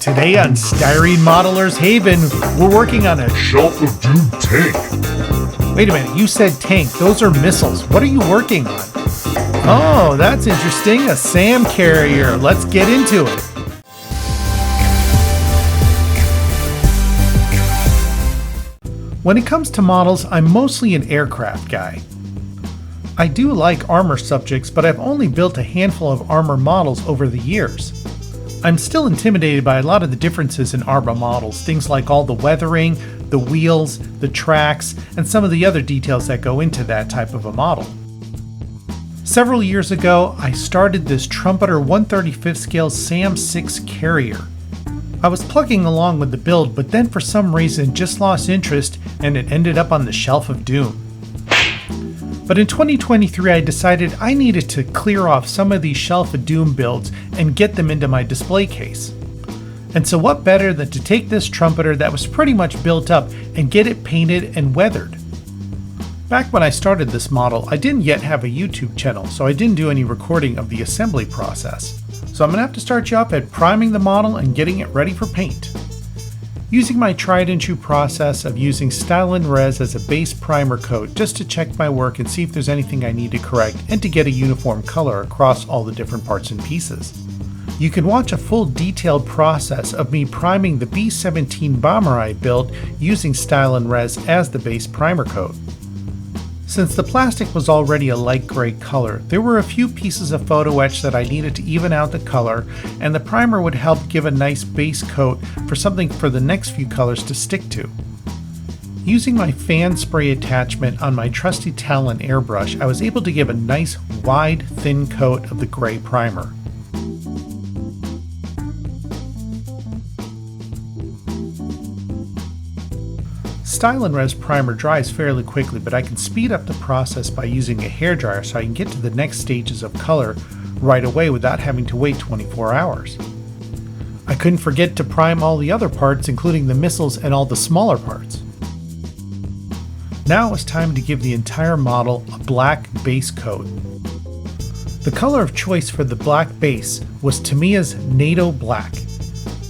Today on Styrene Modeler's Haven, we're working on a Shelf of Doom tank. Wait a minute, you said tank. Those are missiles. What are you working on? Oh, that's interesting. A SAM carrier. Let's get into it. When it comes to models, I'm mostly an aircraft guy. I do like armor subjects, but I've only built a handful of armor models over the years. I'm still intimidated by a lot of the differences in armor models, things like all the weathering, the wheels, the tracks, and some of the other details that go into that type of a model. Several years ago, I started this Trumpeter 1/35 scale Sam-6 carrier. I was plugging along with the build, but then for some reason just lost interest and it ended up on the Shelf of Doom. But in 2023 I decided I needed to clear off some of these Shelf of Doom builds and get them into my display case. And so what better than to take this Trumpeter that was pretty much built up and get it painted and weathered. Back when I started this model, I didn't yet have a YouTube channel, so I didn't do any recording of the assembly process. So I'm going to have to start you off at priming the model and getting it ready for paint. Using my tried and true process of using Talon Airbrush as a base primer coat just to check my work and see if there's anything I need to correct and to get a uniform color across all the different parts and pieces. You can watch a full detailed process of me priming the B-17 bomber I built using Talon Airbrush as the base primer coat. Since the plastic was already a light gray color, there were a few pieces of photo etch that I needed to even out the color, and the primer would help give a nice base coat for something for the next few colors to stick to. Using my fan spray attachment on my trusty Talon Airbrush, I was able to give a nice wide, thin coat of the gray primer. Talon Airbrush primer dries fairly quickly, but I can speed up the process by using a hairdryer so I can get to the next stages of color right away without having to wait 24 hours. I couldn't forget to prime all the other parts, including the missiles and all the smaller parts. Now it was time to give the entire model a black base coat. The color of choice for the black base was Tamiya's NATO Black.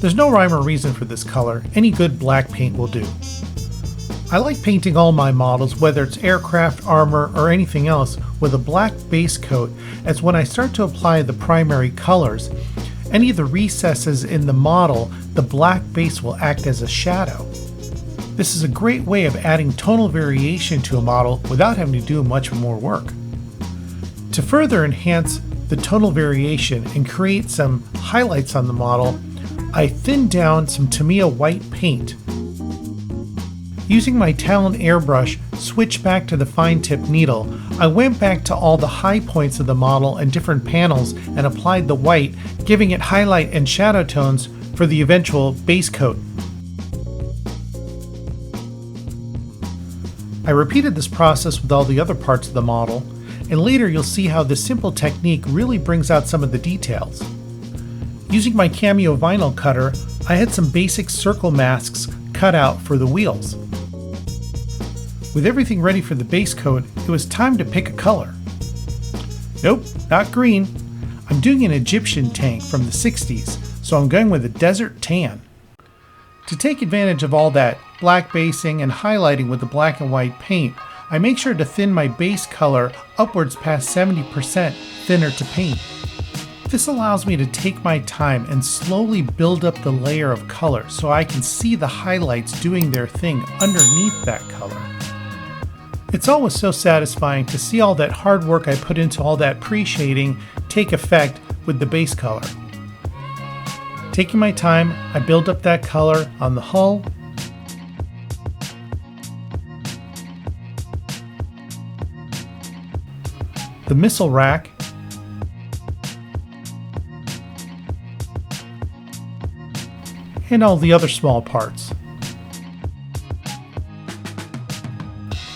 There's no rhyme or reason for this color, any good black paint will do. I like painting all my models, whether it's aircraft, armor, or anything else, with a black base coat, as when I start to apply the primary colors, any of the recesses in the model, the black base will act as a shadow. This is a great way of adding tonal variation to a model without having to do much more work. To further enhance the tonal variation and create some highlights on the model, I thinned down some Tamiya white paint. Using my Talon Airbrush switch back to the fine tip needle, I went back to all the high points of the model and different panels and applied the white, giving it highlight and shadow tones for the eventual base coat. I repeated this process with all the other parts of the model, and later you'll see how this simple technique really brings out some of the details. Using my Camo vinyl cutter, I had some basic circle masks cut out for the wheels. With everything ready for the base coat, it was time to pick a color. Nope, not green. I'm doing an Egyptian tank from the 60s, so I'm going with a desert tan. To take advantage of all that black basing and highlighting with the black and white paint, I make sure to thin my base color upwards past 70% thinner to paint. This allows me to take my time and slowly build up the layer of color so I can see the highlights doing their thing underneath that color. It's always so satisfying to see all that hard work I put into all that pre-shading take effect with the base color. Taking my time, I build up that color on the hull, the missile rack, and all the other small parts.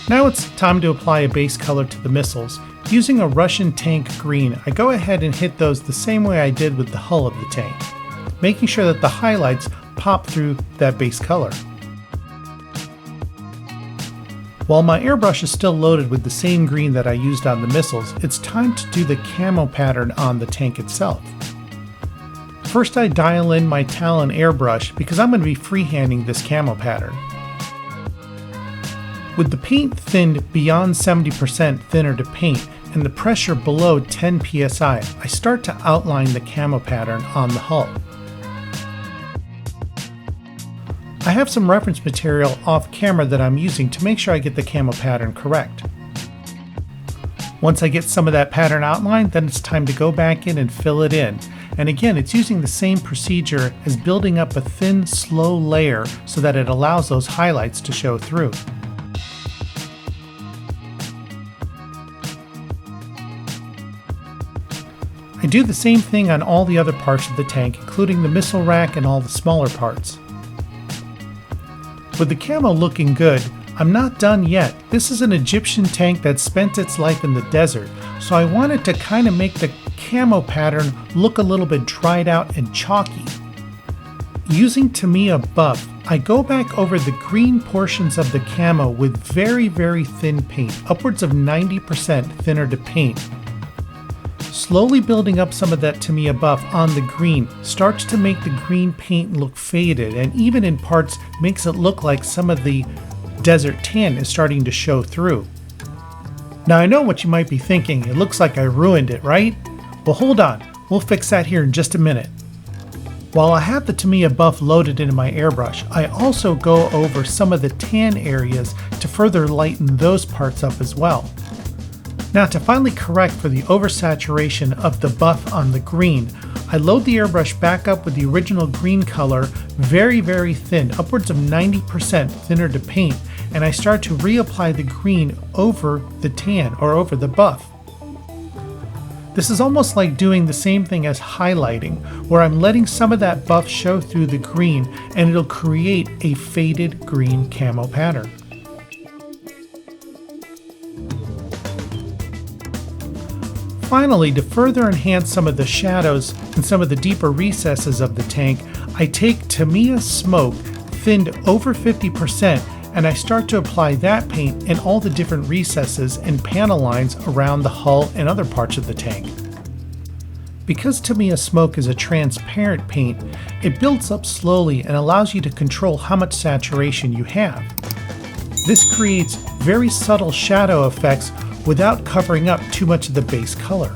Now it's time to apply a base color to the missiles. Using a Russian tank green, I go ahead and hit those the same way I did with the hull of the tank, making sure that the highlights pop through that base color. While my airbrush is still loaded with the same green that I used on the missiles, it's time to do the camo pattern on the tank itself. First I dial in my Talon Airbrush because I'm going to be freehanding this camo pattern. With the paint thinned beyond 70% thinner to paint and the pressure below 10 psi, I start to outline the camo pattern on the hull. I have some reference material off camera that I'm using to make sure I get the camo pattern correct. Once I get some of that pattern outlined, then it's time to go back in and fill it in. And again, it's using the same procedure as building up a thin, slow layer so that it allows those highlights to show through. I do the same thing on all the other parts of the tank, including the missile rack and all the smaller parts. With the camo looking good, I'm not done yet. This is an Egyptian tank that spent its life in the desert, so I wanted to kind of make the camo pattern look a little bit dried out and chalky. Using Tamiya buff, I go back over the green portions of the camo with very, very thin paint, upwards of 90% thinner to paint. Slowly building up some of that Tamiya buff on the green starts to make the green paint look faded, and even in parts makes it look like some of the desert tan is starting to show through. Now I know what you might be thinking, it looks like I ruined it, right? Well, hold on, we'll fix that here in just a minute. While I have the Tamiya buff loaded into my airbrush, I also go over some of the tan areas to further lighten those parts up as well. Now to finally correct for the oversaturation of the buff on the green, I load the airbrush back up with the original green color, very, very thin, upwards of 90% thinner to paint, and I start to reapply the green over the tan or over the buff. This is almost like doing the same thing as highlighting, where I'm letting some of that buff show through the green and it'll create a faded green camo pattern. Finally, to further enhance some of the shadows and some of the deeper recesses of the tank, I take Tamiya Smoke, thinned over 50%, and I start to apply that paint in all the different recesses and panel lines around the hull and other parts of the tank. Because Tamiya Smoke is a transparent paint, it builds up slowly and allows you to control how much saturation you have. This creates very subtle shadow effects without covering up too much of the base color.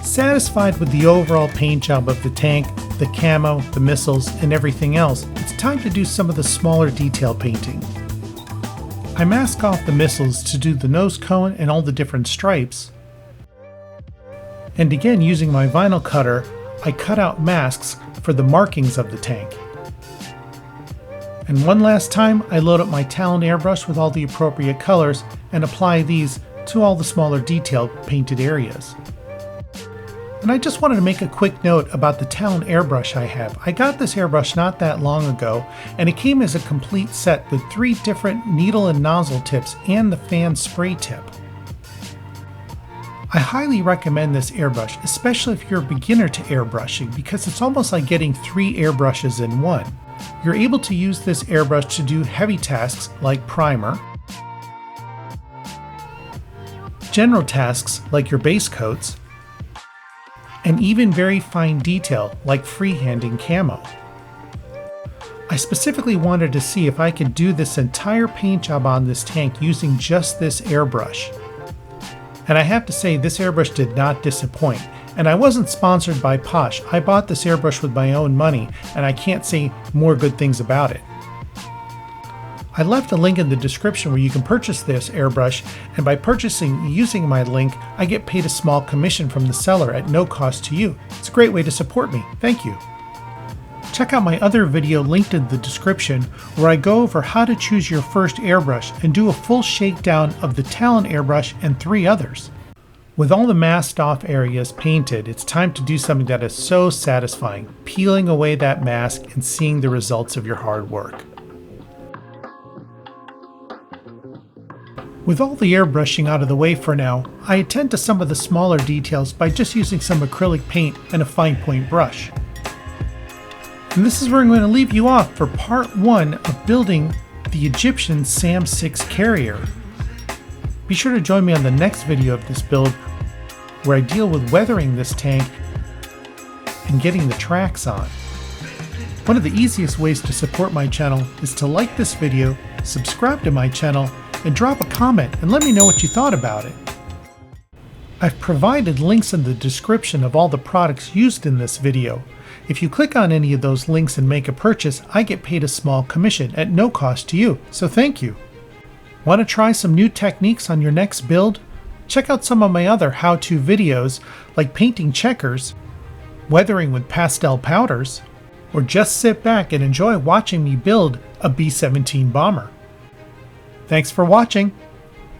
Satisfied with the overall paint job of the tank, the camo, the missiles, and everything else, it's time to do some of the smaller detail painting. I mask off the missiles to do the nose cone and all the different stripes. And again, using my vinyl cutter, I cut out masks for the markings of the tank. And one last time, I load up my Talon Airbrush with all the appropriate colors and apply these to all the smaller detailed painted areas. And I just wanted to make a quick note about the Talon Airbrush I have. I got this airbrush not that long ago, and it came as a complete set with 3 different needle and nozzle tips and the fan spray tip. I highly recommend this airbrush, especially if you're a beginner to airbrushing, because it's almost like getting 3 airbrushes in one. You're able to use this airbrush to do heavy tasks like primer, general tasks like your base coats, and even very fine detail like freehanding camo. I specifically wanted to see if I could do this entire paint job on this tank using just this airbrush. And I have to say, this airbrush did not disappoint. And I wasn't sponsored by Posh. I bought this airbrush with my own money, and I can't say more good things about it. I left a link in the description where you can purchase this airbrush, and by purchasing using my link, I get paid a small commission from the seller at no cost to you. It's a great way to support me. Thank you. Check out my other video linked in the description where I go over how to choose your first airbrush and do a full shakedown of the Talon Airbrush and 3 others. With all the masked off areas painted, it's time to do something that is so satisfying, peeling away that mask and seeing the results of your hard work. With all the airbrushing out of the way for now, I attend to some of the smaller details by just using some acrylic paint and a fine point brush. And this is where I'm going to leave you off for part 1 of building the Egyptian Sam-6 carrier. Be sure to join me on the next video of this build where I deal with weathering this tank and getting the tracks on. One of the easiest ways to support my channel is to like this video, subscribe to my channel, and drop a comment and let me know what you thought about it. I've provided links in the description of all the products used in this video. If you click on any of those links and make a purchase, I get paid a small commission at no cost to you, so thank you. Want to try some new techniques on your next build? Check out some of my other how-to videos like painting checkers, weathering with pastel powders, or just sit back and enjoy watching me build a B-17 bomber. Thanks for watching!